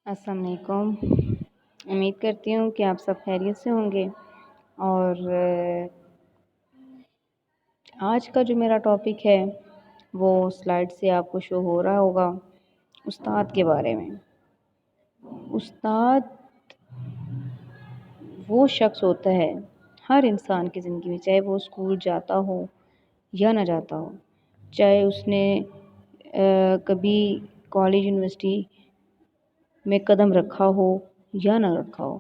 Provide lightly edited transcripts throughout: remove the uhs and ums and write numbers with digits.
السلام علیکم۔ امید کرتی ہوں کہ آپ سب خیریت سے ہوں گے اور آج کا جو میرا ٹاپک ہے وہ سلائڈ سے آپ کو شو ہو رہا ہوگا، استاد کے بارے میں۔ استاد وہ شخص ہوتا ہے ہر انسان کی زندگی میں، چاہے وہ اسکول جاتا ہو یا نہ جاتا ہو، چاہے اس نے کبھی کالج یونیورسٹی میں قدم رکھا ہو یا نہ رکھا ہو،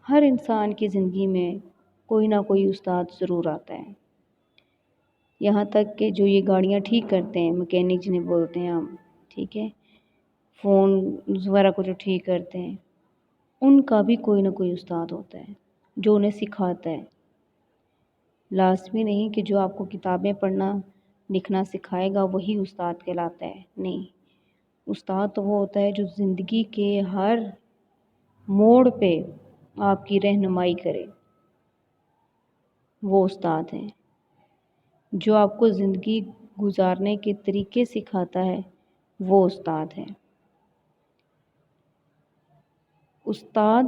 ہر انسان کی زندگی میں کوئی نہ کوئی استاد ضرور آتا ہے۔ یہاں تک کہ جو یہ گاڑیاں ٹھیک کرتے ہیں، مکینک جنہیں بولتے ہیں ہم، ٹھیک ہے، فون وغیرہ کو جو ٹھیک کرتے ہیں، ان کا بھی کوئی نہ کوئی استاد ہوتا ہے جو انہیں سکھاتا ہے۔ لازمی نہیں کہ جو آپ کو کتابیں پڑھنا لکھنا سکھائے گا وہی استاد کہلاتا ہے، نہیں۔ استاد تو وہ ہوتا ہے جو زندگی کے ہر موڑ پہ آپ کی رہنمائی کرے، وہ استاد ہے۔ جو آپ کو زندگی گزارنے کے طریقے سکھاتا ہے، وہ استاد ہے۔ استاد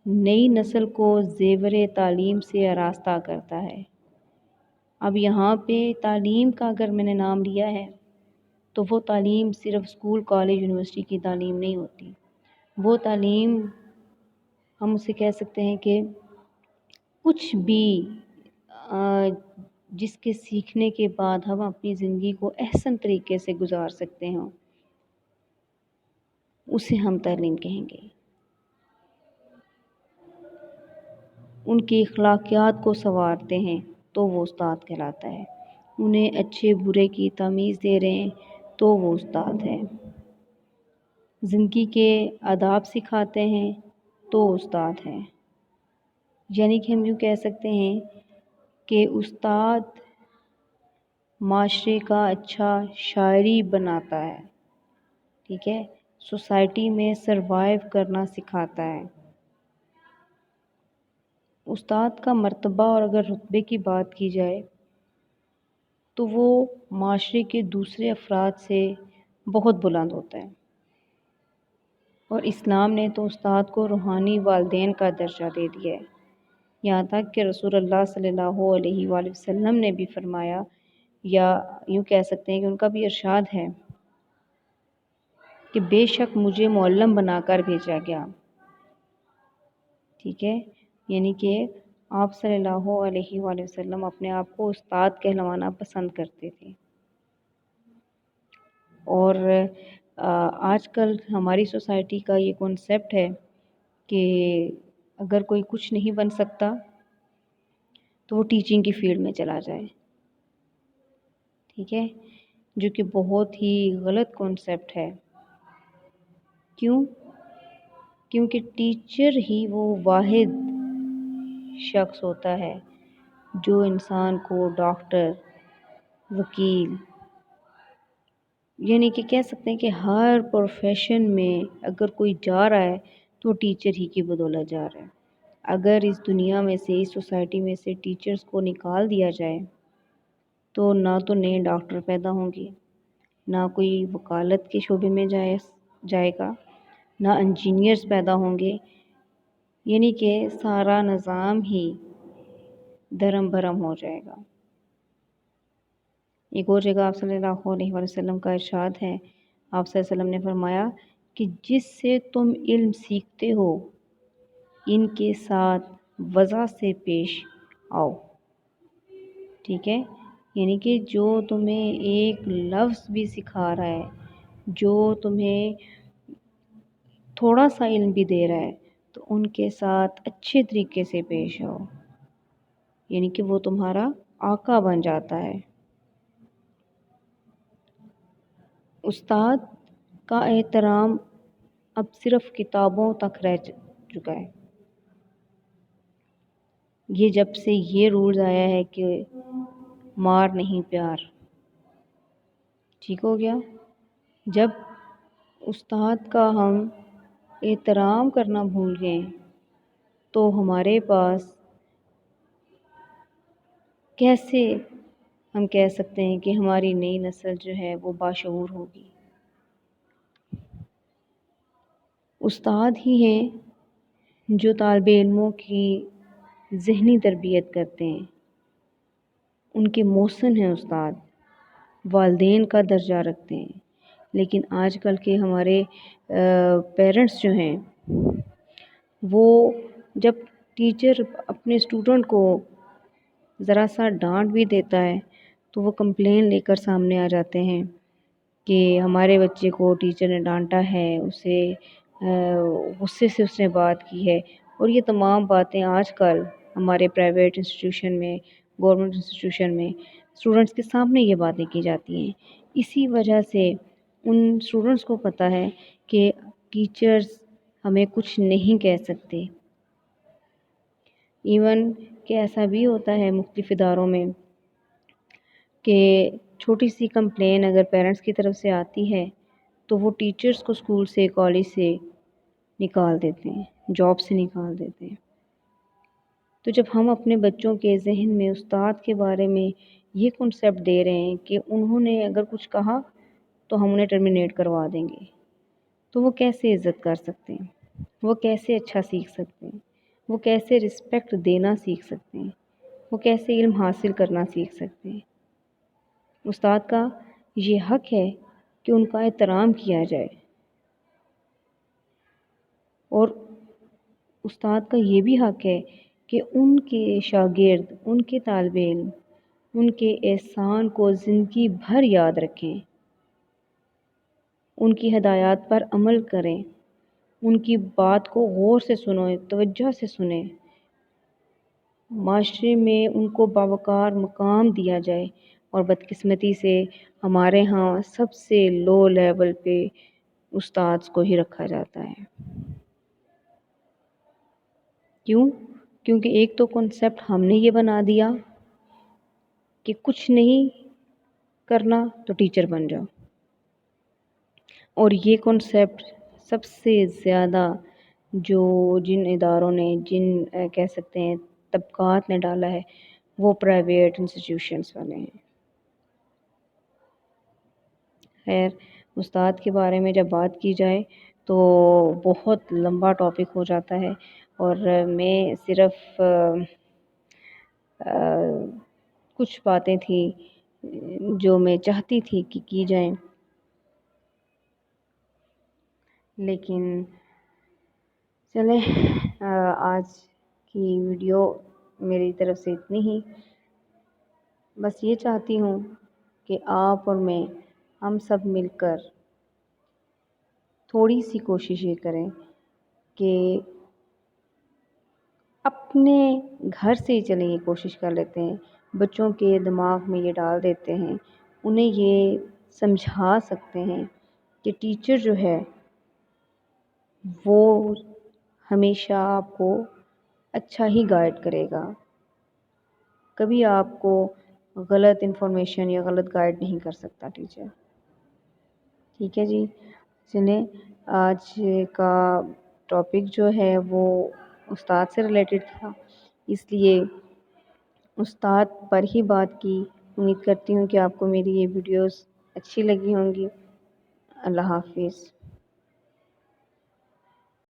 نئی نسل کو زیور تعلیم سے آراستہ کرتا ہے۔ اب یہاں پہ تعلیم کا اگر میں نے نام لیا ہے تو وہ تعلیم صرف اسکول کالج یونیورسٹی کی تعلیم نہیں ہوتی، وہ تعلیم ہم اسے کہہ سکتے ہیں کہ کچھ بھی جس کے سیکھنے کے بعد ہم اپنی زندگی کو احسن طریقے سے گزار سکتے ہیں، اسے ہم تعلیم کہیں گے۔ ان کی اخلاقیات کو سنوارتے ہیں تو وہ استاد کہلاتا ہے۔ انہیں اچھے برے کی تمیز دے رہے ہیں تو وہ استاد ہے۔ زندگی کے آداب سکھاتے ہیں تو استاد ہے۔ یعنی کہ ہم یوں کہہ سکتے ہیں کہ استاد معاشرے کا اچھا شاعری بناتا ہے، ٹھیک ہے، سوسائٹی میں سروائیو کرنا سکھاتا ہے۔ استاد کا مرتبہ اور اگر رتبے کی بات کی جائے تو وہ معاشرے کے دوسرے افراد سے بہت بلند ہوتا ہے، اور اسلام نے تو استاد کو روحانی والدین کا درجہ دے دیا ہے۔ یہاں تک کہ رسول اللہ صلی اللہ علیہ وآلہ وسلم نے بھی فرمایا، یا یوں کہہ سکتے ہیں کہ ان کا بھی ارشاد ہے کہ بے شک مجھے معلم بنا کر بھیجا گیا، ٹھیک ہے، یعنی کہ آپ صلی اللہ علیہ وآلہ وسلم اپنے آپ کو استاد کہلوانا پسند کرتے تھے۔ اور آج کل ہماری سوسائٹی کا یہ کنسیپٹ ہے کہ اگر کوئی کچھ نہیں بن سکتا تو وہ ٹیچنگ کی فیلڈ میں چلا جائے، ٹھیک ہے، جو کہ بہت ہی غلط کنسیپٹ ہے۔ کیونکہ ٹیچر ہی وہ واحد شخص ہوتا ہے جو انسان کو ڈاکٹر، وکیل، یعنی کہ کہہ سکتے ہیں کہ ہر پروفیشن میں اگر کوئی جا رہا ہے تو ٹیچر ہی کی بدولت جا رہا ہے۔ اگر اس دنیا میں سے، اس سوسائٹی میں سے ٹیچرز کو نکال دیا جائے تو نہ تو نئے ڈاکٹر پیدا ہوں گے، نہ کوئی وکالت کے شعبے میں جائے گا، نہ انجینئرز پیدا ہوں گے، یعنی کہ سارا نظام ہی دھرم بھرم ہو جائے گا۔ ایک اور جگہ آپ صلی اللہ علیہ وآلہ وسلم کا ارشاد ہے، آپ صلی اللہ علیہ وسلم نے فرمایا کہ جس سے تم علم سیکھتے ہو ان کے ساتھ وضع سے پیش آؤ، ٹھیک ہے، یعنی کہ جو تمہیں ایک لفظ بھی سکھا رہا ہے، جو تمہیں تھوڑا سا علم بھی دے رہا ہے، تو ان کے ساتھ اچھے طریقے سے پیش آؤ، یعنی کہ وہ تمہارا آقا بن جاتا ہے۔ استاد کا احترام اب صرف کتابوں تک رہ چکا ہے۔ یہ جب سے یہ رولز آیا ہے کہ مار نہیں پیار، ٹھیک ہو گیا، جب استاد کا ہم احترام کرنا بھول گئے تو ہمارے پاس کیسے ہم کہہ سکتے ہیں کہ ہماری نئی نسل جو ہے وہ باشعور ہوگی۔ استاد ہی ہیں جو طالب علموں کی ذہنی تربیت کرتے ہیں، ان کے محسن ہیں استاد، والدین کا درجہ رکھتے ہیں۔ لیکن آج کل کے ہمارے پیرنٹس جو ہیں وہ جب ٹیچر اپنے اسٹوڈنٹ کو ذرا سا ڈانٹ بھی دیتا ہے تو وہ کمپلین لے کر سامنے آ جاتے ہیں کہ ہمارے بچے کو ٹیچر نے ڈانٹا ہے، اسے غصے سے اس نے بات کی ہے۔ اور یہ تمام باتیں آج کل ہمارے پرائیویٹ انسٹیٹیوشن میں، گورنمنٹ انسٹیٹیوشن میں اسٹوڈنٹس کے سامنے یہ باتیں کی جاتی ہیں۔ اسی وجہ سے ان اسٹوڈنٹس کو پتہ ہے کہ ٹیچرز ہمیں کچھ نہیں کہہ سکتے۔ ایون کہ ایسا بھی ہوتا ہے مختلف اداروں میں کہ چھوٹی سی کمپلین اگر پیرنٹس کی طرف سے آتی ہے تو وہ ٹیچرز کو اسکول سے، کالج سے نکال دیتے ہیں، جاب سے نکال دیتے ہیں۔ تو جب ہم اپنے بچوں کے ذہن میں استاد کے بارے میں یہ کنسیپٹ دے رہے ہیں کہ انہوں نے اگر کچھ کہا تو ہم انہیں ٹرمینیٹ کروا دیں گے، تو وہ کیسے عزت کر سکتے ہیں؟ وہ کیسے اچھا سیکھ سکتے ہیں؟ وہ کیسے رسپیکٹ دینا سیکھ سکتے ہیں؟ وہ کیسے علم حاصل کرنا سیکھ سکتے ہیں؟ استاد کا یہ حق ہے کہ ان کا احترام کیا جائے، اور استاد کا یہ بھی حق ہے کہ ان کے شاگرد، ان کے طالب علم ان کے احسان کو زندگی بھر یاد رکھیں، ان کی ہدایات پر عمل کریں، ان کی بات کو غور سے سنیں، توجہ سے سنیں، معاشرے میں ان کو باوقار مقام دیا جائے۔ اور بدقسمتی سے ہمارے ہاں سب سے لو لیول پہ استاذ کو ہی رکھا جاتا ہے۔ کیوں؟ کیونکہ ایک تو کنسیپٹ ہم نے یہ بنا دیا کہ کچھ نہیں کرنا تو ٹیچر بن جاؤ، اور یہ کنسیپٹ سب سے زیادہ جن اداروں نے، کہہ سکتے ہیں طبقات نے ڈالا ہے، وہ پرائیویٹ انسٹیٹیوشنس والے ہیں۔ خیر، استاد کے بارے میں جب بات کی جائے تو بہت لمبا ٹاپک ہو جاتا ہے، اور میں صرف کچھ باتیں تھیں جو میں چاہتی تھی کہ کی جائیں، لیکن چلیں آج کی ویڈیو میری طرف سے اتنی ہی۔ بس یہ چاہتی ہوں کہ آپ اور میں، ہم سب مل کر تھوڑی سی کوشش یہ کریں کہ اپنے گھر سے ہی چلیں، یہ کوشش کر لیتے ہیں، بچوں کے دماغ میں یہ ڈال دیتے ہیں، انہیں یہ سمجھا سکتے ہیں کہ ٹیچر جو ہے وہ ہمیشہ آپ کو اچھا ہی گائیڈ کرے گا، کبھی آپ کو غلط انفارمیشن یا غلط گائیڈ نہیں کر سکتا ٹیچر۔ ٹھیک ہے جی، چلیں آج کا ٹاپک جو ہے وہ استاد سے ریلیٹڈ تھا، اس لیے استاد پر ہی بات کی۔ امید کرتی ہوں کہ آپ کو میری یہ ویڈیوز اچھی لگی ہوں گی۔ اللہ حافظ۔